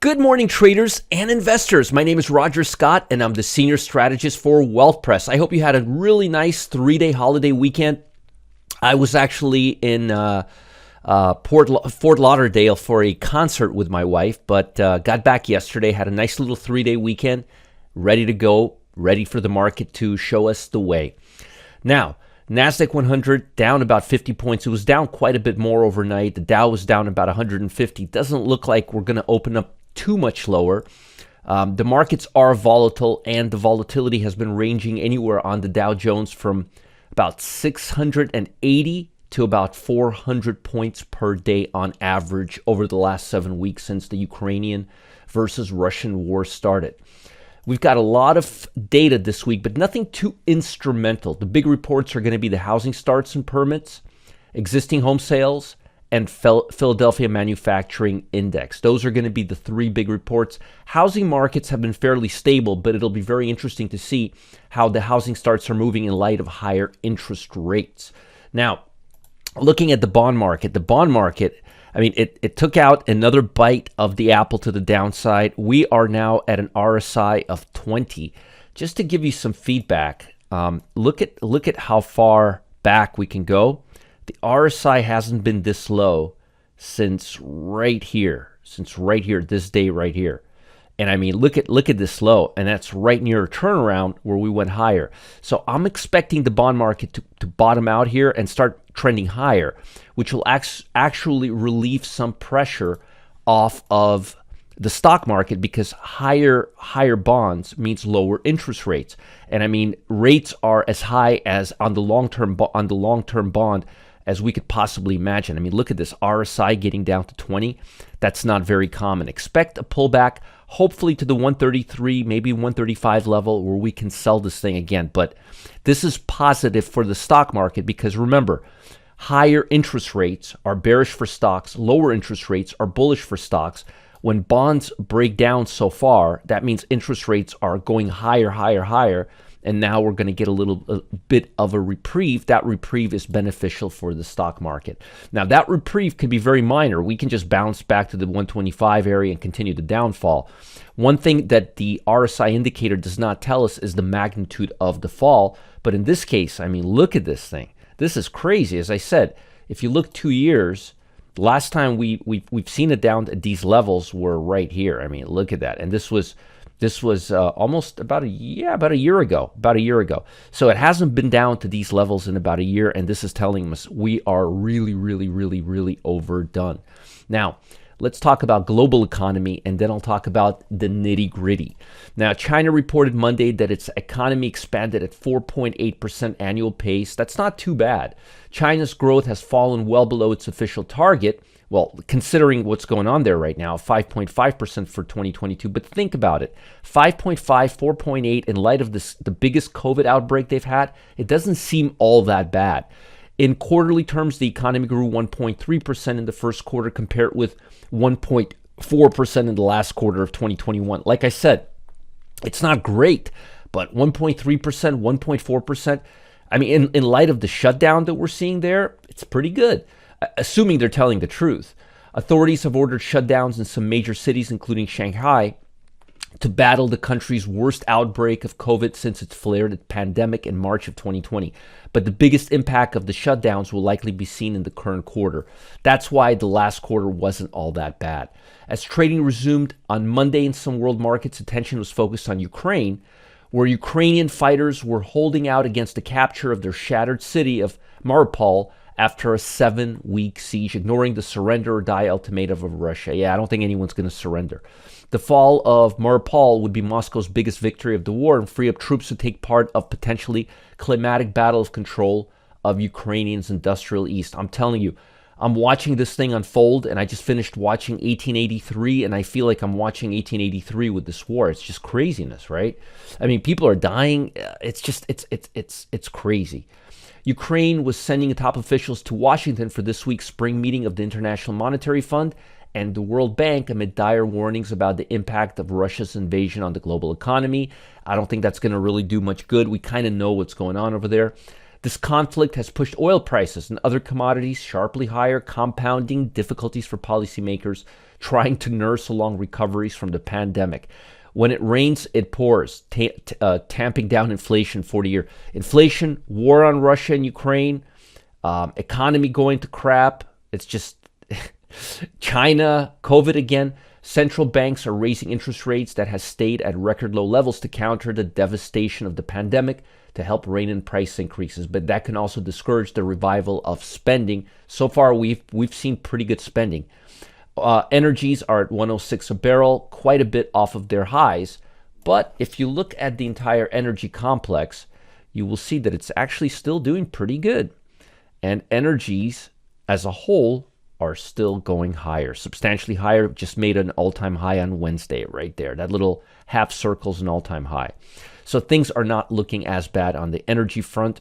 Good morning, traders and investors. My name is Roger Scott, and I'm the Senior Strategist for Wealth Press. I hope you had a really nice 3-day holiday weekend. I was actually in Fort Lauderdale for a concert with my wife, but got back yesterday, had a nice little 3-day weekend, ready to go, ready for the market to show us the way. Now, NASDAQ 100 down about 50 points. It was down quite a bit more overnight. The Dow was down about 150. Doesn't look like we're going to open up too much lower. The markets are volatile, and the volatility has been ranging anywhere on the Dow Jones from about 680 to about 400 points per day on average over the last 7 weeks since the Ukrainian versus Russian war started. We've got a lot of data this week, but nothing too instrumental. The big reports are going to be the housing starts and permits, existing home sales, and Philadelphia Manufacturing Index. Those are going to be the three big reports. Housing markets have been fairly stable, but it'll be very interesting to see how the housing starts are moving in light of higher interest rates. Now, looking at the bond market, it took out another bite of the apple to the downside. We are now at an RSI of 20. Just to give you some feedback, look at how far back we can go. The RSI hasn't been this low since right here, this day right here. And I mean, look at this low, and that's right near a turnaround where we went higher. So I'm expecting the bond market to bottom out here and start trending higher, which will actually relieve some pressure off of the stock market, because higher bonds means lower interest rates. And I mean, rates are as high as on the long-term bond as we could possibly imagine. I mean, look at this RSI getting down to 20. That's not very common. Expect a pullback, hopefully to the 133, maybe 135 level, where we can sell this thing again. But this is positive for the stock market, because remember, higher interest rates are bearish for stocks, lower interest rates are bullish for stocks. When bonds break down so far, that means interest rates are going higher, and now we're going to get a bit of a reprieve. That reprieve is beneficial for the stock market. Now, that reprieve could be very minor. We can just bounce back to the 125 area and continue the downfall. One thing that the RSI indicator does not tell us is the magnitude of the fall. But in this case, I mean, look at this thing. This is crazy. As I said, if you look 2 years, last time we've seen it down at these levels were right here. I mean, look at that. And this was almost about a year ago. So it hasn't been down to these levels in about a year, and this is telling us we are really overdone. Now, let's talk about global economy, and then I'll talk about the nitty-gritty. Now, China reported Monday that its economy expanded at 4.8% annual pace. That's not too bad. China's growth has fallen well below its official target. Well, considering what's going on there right now, 5.5% for 2022. But think about it, 5.5, 4.8 in light of the biggest COVID outbreak they've had, it doesn't seem all that bad. In quarterly terms, the economy grew 1.3% in the first quarter, compared with 1.4% in the last quarter of 2021. Like I said, it's not great, but 1.3%, 1.4%, I mean, in light of the shutdown that we're seeing there, it's pretty good, assuming they're telling the truth. Authorities have ordered shutdowns in some major cities, including Shanghai, to battle the country's worst outbreak of COVID since it flared its pandemic in March of 2020. But the biggest impact of the shutdowns will likely be seen in the current quarter. That's why the last quarter wasn't all that bad. As trading resumed on Monday in some world markets, attention was focused on Ukraine, where Ukrainian fighters were holding out against the capture of their shattered city of Mariupol after a 7-week siege, ignoring the surrender or die ultimatum of Russia. Yeah, I don't think anyone's going to surrender. The fall of Mariupol would be Moscow's biggest victory of the war and free up troops to take part of potentially climatic battle of control of Ukrainians' industrial east. I'm telling you, I'm watching this thing unfold, and I just finished watching 1883, and I feel like I'm watching 1883 with this war. It's just craziness, right? I mean, people are dying. It's crazy. Ukraine was sending top officials to Washington for this week's spring meeting of the International Monetary Fund and the World Bank amid dire warnings about the impact of Russia's invasion on the global economy. I don't think that's going to really do much good. We kind of know what's going on over there. This conflict has pushed oil prices and other commodities sharply higher, compounding difficulties for policymakers trying to nurse along recoveries from the pandemic. When it rains, it pours, tamping down inflation for the year. Inflation, war on Russia and Ukraine, economy going to crap. It's just China, COVID again. Central banks are raising interest rates that has stayed at record low levels to counter the devastation of the pandemic, to help rein in price increases. But that can also discourage the revival of spending. So far, we've seen pretty good spending. Energies are at 106 a barrel, quite a bit off of their highs. But if you look at the entire energy complex, you will see that it's actually still doing pretty good. And energies as a whole are still going higher, substantially higher. Just made an all-time high on Wednesday right there. That little half circle is an all-time high. So things are not looking as bad on the energy front.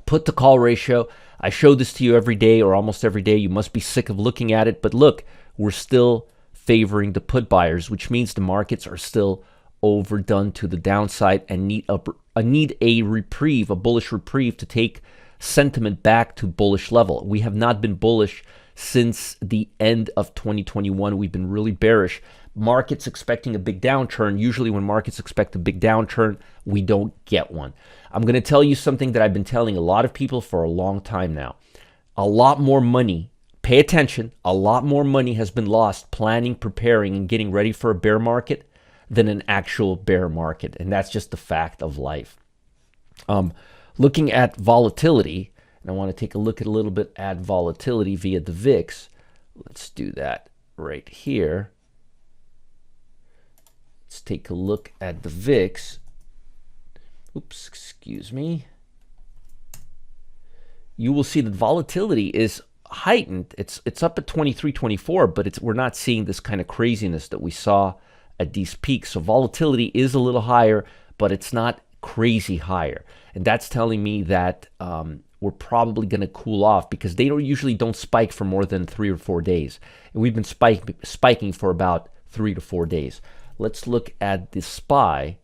Put to call ratio, I show this to you every day or almost every day. You must be sick of looking at it. But look, we're still favoring the put buyers, which means the markets are still overdone to the downside and need a reprieve, a bullish reprieve, to take sentiment back to bullish level. We have not been bullish since the end of 2021. We've been really bearish. Markets expecting a big downturn. Usually when markets expect a big downturn, we don't get one. I'm going to tell you something that I've been telling a lot of people for a long time now. A lot more money, pay attention, a lot more money has been lost planning, preparing, and getting ready for a bear market than an actual bear market. And that's just the fact of life. Looking at volatility, and I want to take a look at a little bit at volatility via the VIX. Let's do that right here. Let's take a look at the VIX. Oops, excuse me. You will see that volatility is heightened. It's up at 23, 24, but we're not seeing this kind of craziness that we saw at these peaks. So volatility is a little higher, but it's not crazy higher. And that's telling me that we're probably going to cool off, because they usually don't spike for more than 3 or 4 days. And we've been spiking for about 3 to 4 days. Let's look at the SPY.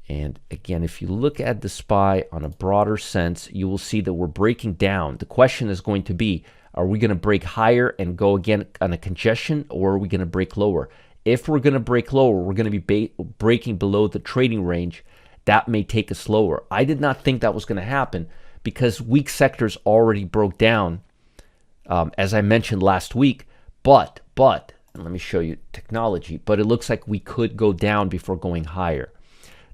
And again, if you look at the SPY on a broader sense, you will see that we're breaking down. The question is going to be, are we going to break higher and go again on a congestion, or are we going to break lower? If we're going to break lower, we're going to be breaking below the trading range. That may take us lower. I did not think that was going to happen, because weak sectors already broke down, as I mentioned last week. But, and let me show you technology, but it looks like we could go down before going higher.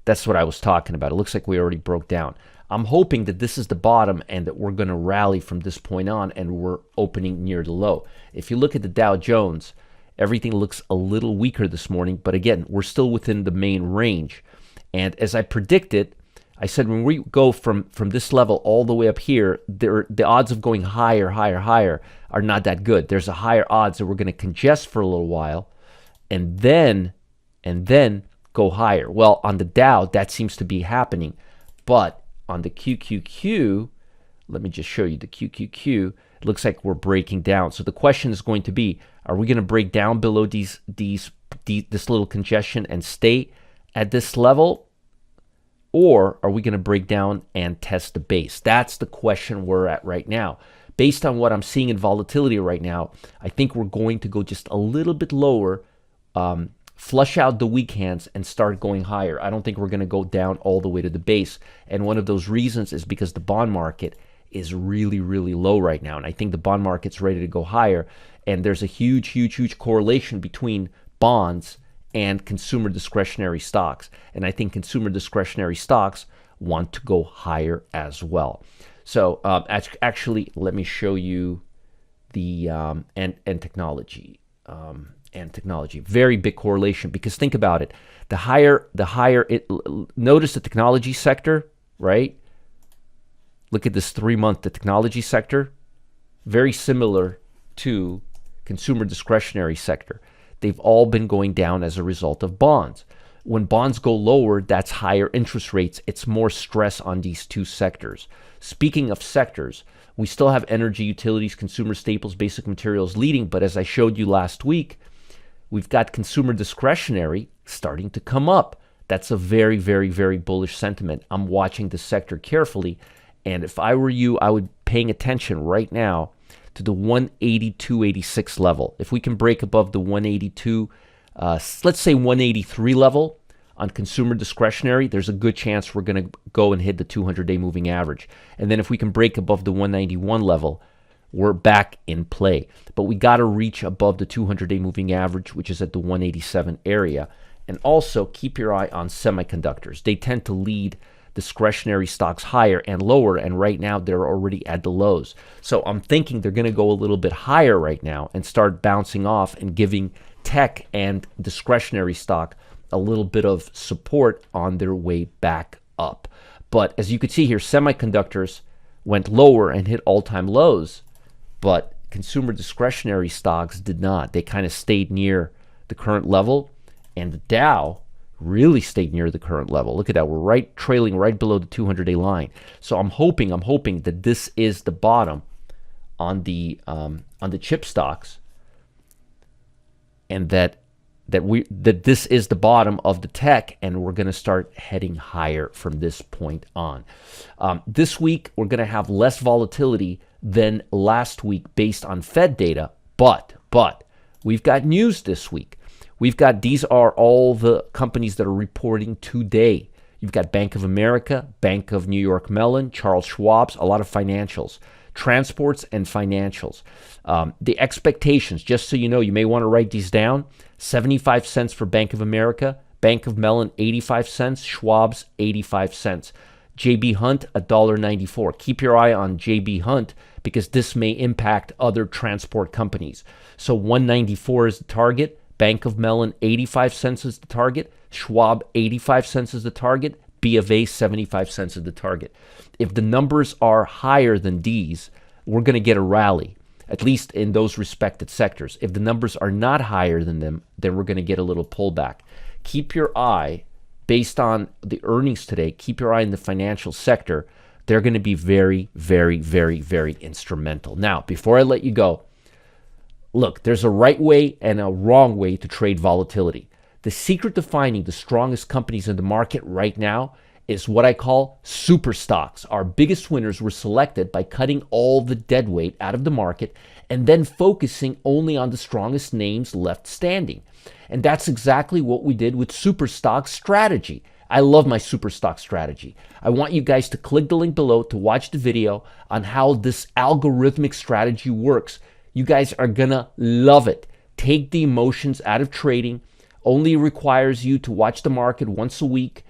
That's what I was talking about. It looks like we already broke down. I'm hoping that this is the bottom and that we're going to rally from this point on, and we're opening near the low. If you look at the Dow Jones, everything looks a little weaker this morning, but again, we're still within the main range. And as I predicted, I said when we go from this level all the way up here, the odds of going higher are not that good. There's a higher odds that we're going to congest for a little while and then go higher. Well, on the Dow, that seems to be happening. But on the QQQ, let me just show you the QQQ. It looks like we're breaking down. So the question is going to be, are we going to break down below this little congestion and stay at this level? Or are we going to break down and test the base? That's the question we're at right now. Based on what I'm seeing in volatility right now, I think we're going to go just a little bit lower, flush out the weak hands, and start going higher. I don't think we're going to go down all the way to the base. And one of those reasons is because the bond market is really, really low right now. And I think the bond market's ready to go higher. And there's a huge correlation between bonds and consumer discretionary stocks. And I think consumer discretionary stocks want to go higher as well. So actually, let me show you the and technology. And technology, very big correlation, because think about it. The higher it, notice the technology sector, right? Look at this 3-month, the technology sector, very similar to consumer discretionary sector. They've all been going down as a result of bonds. When bonds go lower, that's higher interest rates. It's more stress on these two sectors. Speaking of sectors, we still have energy, utilities, consumer staples, basic materials leading, but as I showed you last week, we've got consumer discretionary starting to come up. That's a very bullish sentiment. I'm watching the sector carefully, and if I were you, I would be paying attention right now to the 182.86 level. If we can break above the 182, let's say 183 level on consumer discretionary, there's a good chance we're going to go and hit the 200-day moving average. And then if we can break above the 191 level, we're back in play. But we got to reach above the 200-day moving average, which is at the 187 area. And also keep your eye on semiconductors. They tend to lead discretionary stocks higher and lower, and right now they're already at the lows. So I'm thinking they're going to go a little bit higher right now and start bouncing off and giving tech and discretionary stock a little bit of support on their way back up. But as you can see here, semiconductors went lower and hit all-time lows, but consumer discretionary stocks did not. They kind of stayed near the current level, and the Dow really stayed near the current level. Look at that. We're trailing right below the 200-day line. So I'm hoping that this is the bottom on the chip stocks, and that this is the bottom of the tech, and we're going to start heading higher from this point on. This week we're going to have less volatility than last week based on Fed data, but we've got news this week. These are all the companies that are reporting today. You've got Bank of America, Bank of New York Mellon, Charles Schwab's, a lot of financials, transports and financials. The expectations, just so you know, you may want to write these down: 75 cents for Bank of America, Bank of Mellon 85 cents, Schwab's 85 cents. JB Hunt $1.94. Keep your eye on JB Hunt because this may impact other transport companies. So 194 is the target. Bank of Mellon 85 cents is the target. Schwab 85 cents is the target. B of A 75 cents is the target. If the numbers are higher than these, we're going to get a rally, at least in those respected sectors. If the numbers are not higher than them, then we're going to get a little pullback. Keep your eye, based on the earnings today, keep your eye in the financial sector. They're going to be very, very, very, very instrumental. Now, before I let you go, look, there's a right way and a wrong way to trade volatility. The secret to finding the strongest companies in the market right now is what I call super stocks. Our biggest winners were selected by cutting all the dead weight out of the market and then focusing only on the strongest names left standing. And that's exactly what we did with super stock strategy. I love my super stock strategy. I want you guys to click the link below to watch the video on how this algorithmic strategy works. You guys are gonna love it. Take the emotions out of trading. Only requires you to watch the market once a week.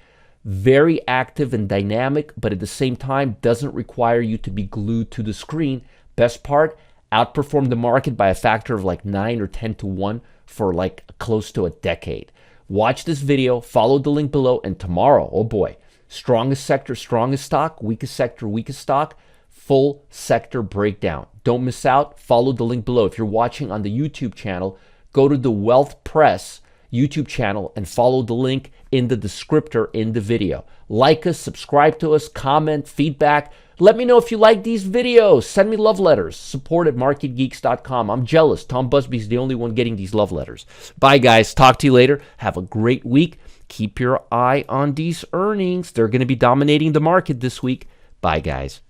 Very active and dynamic, but at the same time doesn't require you to be glued to the screen. Best part, outperform the market by a factor of like 9 or 10 to 1 for like close to a decade. Watch this video, follow the link below, and tomorrow, oh boy, strongest sector, strongest stock, weakest sector, weakest stock, full sector breakdown. Don't miss out. Follow the link below. If you're watching on the YouTube channel, go to the Wealth Press YouTube channel and follow the link in the descriptor in the video. Like us, subscribe to us, comment, feedback. Let me know if you like these videos. Send me love letters. support@marketgeeks.com. I'm jealous. Tom Busby's the only one getting these love letters. Bye, guys. Talk to you later. Have a great week. Keep your eye on these earnings. They're going to be dominating the market this week. Bye, guys.